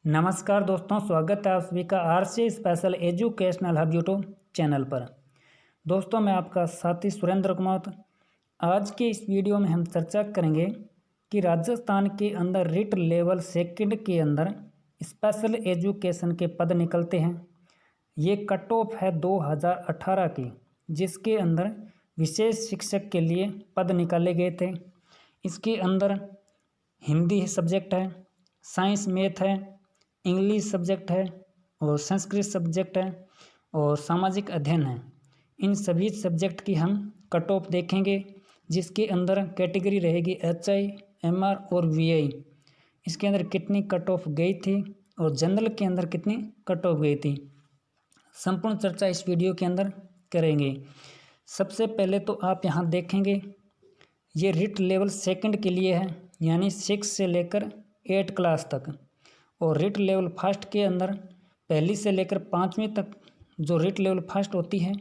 नमस्कार दोस्तों, स्वागत है आप सभी का RC special educational hub YouTube channel पर। दोस्तों, मैं आपका साथी सुरेंद्र कुमार। आज के इस वीडियो में हम चर्चा करेंगे कि राजस्थान के अंदर रिट लेवल सेकंड के अंदर स्पेशल एजुकेशन के पद निकलते हैं। ये कट ऑफ है 2018 की, जिसके अंदर विशेष शिक्षक के लिए पद निकाले गए थे। इसके अंदर हिंदी सब्जेक्ट है, साइंस मैथ है, इंग्लिश सब्जेक्ट है और संस्कृत सब्जेक्ट है और सामाजिक अध्ययन है। इन सभी सब्जेक्ट की हम कट ऑफ देखेंगे, जिसके अंदर कैटेगरी रहेगी HI, MR और VI। इसके अंदर कितनी कट ऑफ गई थी और जनरल के अंदर कितनी कट ऑफ गई थी, संपूर्ण चर्चा इस वीडियो के अंदर करेंगे। सबसे पहले तो आप यहाँ देखेंगे, ये रिट लेवल सेकंड के लिए है, यानी 6 से लेकर 8 क्लास तक। और रिट लेवल फर्स्ट के अंदर पहली से लेकर 5वीं तक जो रिट लेवल फर्स्ट होती है,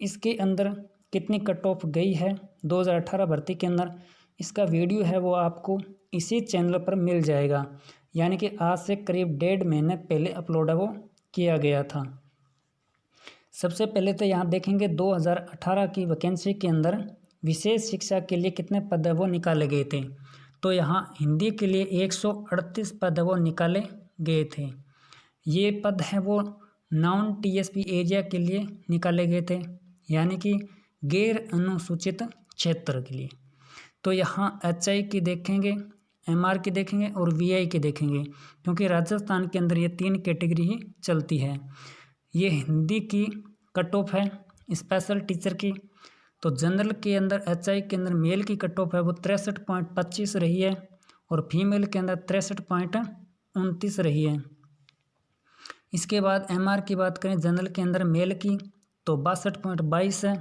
इसके अंदर कितनी कट ऑफ गई है 2018 भर्ती के अंदर, इसका वीडियो है वो आपको इसी चैनल पर मिल जाएगा। यानी कि आज से करीब 1.5 महीने पहले अपलोड है वो किया गया था। सबसे पहले तो यहाँ देखेंगे 2018 की वैकेंसी के अंदर विशेष शिक्षा के लिए कितने पद है वो निकाले गए थे। तो यहाँ हिंदी के लिए 138 पद वो निकाले गए थे। ये पद हैं वो नॉन TSP एरिया के लिए निकाले गए थे, यानी कि गैर अनुसूचित क्षेत्र के लिए। तो यहाँ HI की देखेंगे, MR की देखेंगे और VI की देखेंगे, क्योंकि राजस्थान के अंदर ये 3 कैटेगरी ही चलती है। ये हिंदी की कट ऑफ है स्पेशल टीचर की। तो जनरल के अंदर HI के अंदर मेल की कट ऑफ है वो 63.25 रही है और फीमेल के अंदर 63.29 रही है। इसके बाद MR की बात करें जनरल के अंदर मेल की तो 62.22 है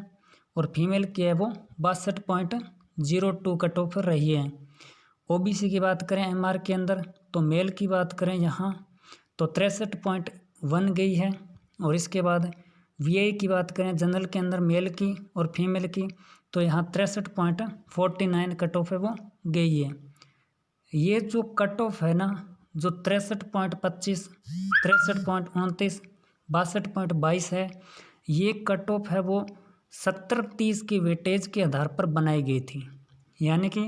और फीमेल की है वो 62.02 कट ऑफ रही है। OBC की बात करें MR के अंदर तो मेल की बात करें यहाँ तो 63.1 गई है। और इसके बाद VI की बात करें जनरल के अंदर मेल की और फीमेल की तो यहाँ 63.49 कट ऑफ है वो गई है। ये जो कट ऑफ है ना, जो 63.25, 63.29, 62.22 है, ये कट ऑफ है वो 70-30 की वेटेज के आधार पर बनाई गई थी। यानी कि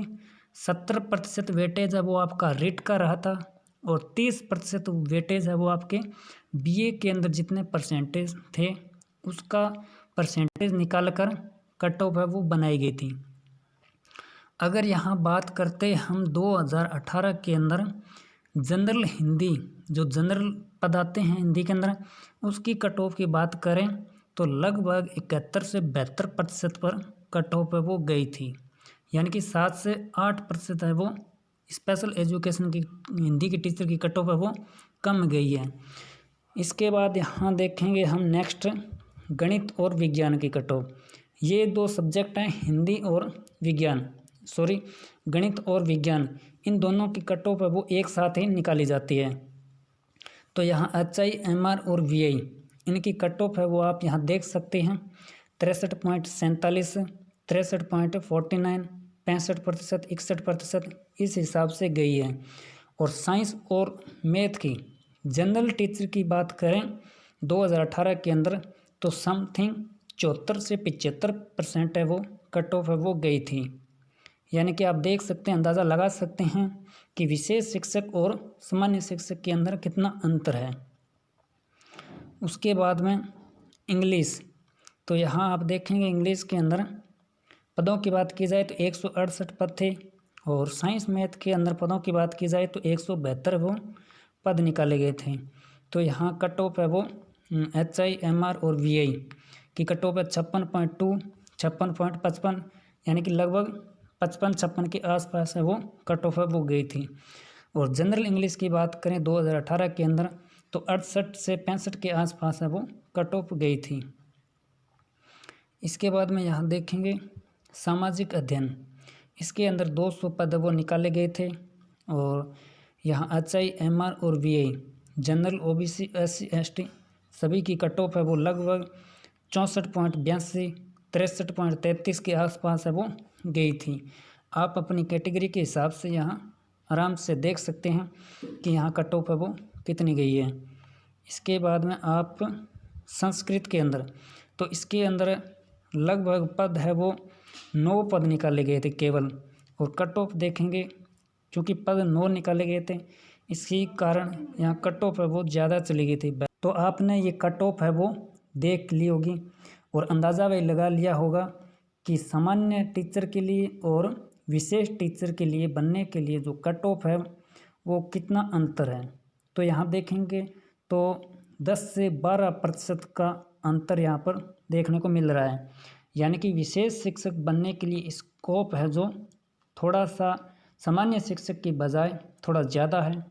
70% वेटेज है वो आपका रिट का रहा था और 30% वेटेज है वो आपके BA के अंदर जितने परसेंटेज थे उसका परसेंटेज निकाल कर कट ऑफ है वो बनाई गई थी। अगर यहाँ बात करते हम 2018 के अंदर जनरल हिंदी, जो जनरल पद आते हैं हिंदी के अंदर, उसकी कट ऑफ की बात करें तो लगभग 71 से 72% पर कट ऑफ है वो गई थी। यानी कि 7 से 8% है वो स्पेशल एजुकेशन की हिंदी की टीचर की कट ऑफ है वो कम गई है। इसके बाद यहाँ देखेंगे हम नेक्स्ट गणित और विज्ञान की कट ऑफ। ये 2 सब्जेक्ट हैं, हिंदी और विज्ञान, गणित और विज्ञान, इन दोनों की कट ऑफ है वो एक साथ ही निकाली जाती है। तो यहाँ HI, MR और VI इनकी कट ऑफ है वो आप यहाँ देख सकते हैं 63.47, 63.49, 65%, 61% इस हिसाब से गई है। और साइंस और मैथ की जनरल टीचर की बात करें 2018 के अंदर तो समथिंग 74 से 75% है वो कट ऑफ है वो गई थी। यानी कि आप देख सकते हैं, अंदाज़ा लगा सकते हैं कि विशेष शिक्षक और सामान्य शिक्षक के अंदर कितना अंतर है। उसके बाद में इंग्लिश, तो यहाँ आप देखेंगे इंग्लिश के अंदर पदों की बात की जाए तो 168 पद थे और साइंस मैथ के अंदर पदों की बात की जाए तो 172 वो पद निकाले गए थे। तो यहाँ कट ऑफ है वो HI, MR और VI की कट ऑफ है 56.2, 56.55, यानी कि लगभग 55-56 के आसपास है वो कट ऑफ है वो गई थी। और जनरल इंग्लिश की बात करें 2018 के अंदर तो 68 से 65 के आसपास है वो कट ऑफ गई थी। इसके बाद में यहाँ देखेंगे सामाजिक अध्ययन, इसके अंदर 200 पद वो निकाले गए थे और यहाँ HI, MR और VI general, OBC, SC, ST सभी की कट ऑफ है वो लगभग 64.82, 63.33 के आसपास है वो गई थी। आप अपनी कैटेगरी के हिसाब से यहाँ आराम से देख सकते हैं कि यहाँ कट ऑफ है वो कितनी गई है। इसके बाद में आप संस्कृत के अंदर, तो इसके अंदर लगभग पद है वो 9 पद निकाले गए थे केवल, और कट ऑफ देखेंगे क्योंकि पद 9 निकाले गए थे, इसी कारण यहाँ कट ऑफ है वो ज़्यादा चली गई थी। तो आपने ये कट ऑफ है वो देख ली होगी और अंदाज़ा वही लगा लिया होगा कि सामान्य टीचर के लिए और विशेष टीचर के लिए बनने के लिए जो कट ऑफ है वो कितना अंतर है। तो यहाँ देखेंगे तो 10 से 12% का अंतर यहाँ पर देखने को मिल रहा है, यानी कि विशेष शिक्षक बनने के लिए स्कोप है जो थोड़ा सा सामान्य शिक्षक की बजाय थोड़ा ज़्यादा है।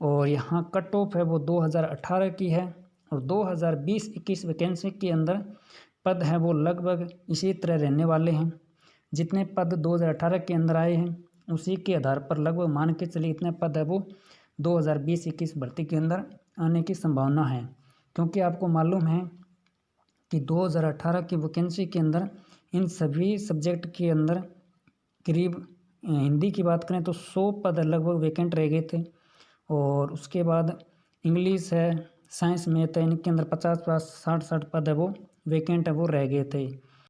और यहाँ कट ऑफ है वो 2018 की है, और 2020-21 वैकेंसी के अंदर पद हैं वो लगभग इसी तरह रहने वाले हैं। जितने पद 2018 के अंदर आए हैं उसी के आधार पर लगभग मान के चलिए इतने पद है वो 2020-21 भर्ती के अंदर आने की संभावना है, क्योंकि आपको मालूम है कि 2018 की वैकेंसी के अंदर इन सभी सब्जेक्ट के अंदर करीब हिंदी की बात करें तो 100 पद लगभग वैकेंट रह गए थे, और उसके बाद इंग्लिश है, साइंस, मैथ है, इनके अंदर 50-50, 60-60 पद है वो वैकेंट है वो रह गए थे।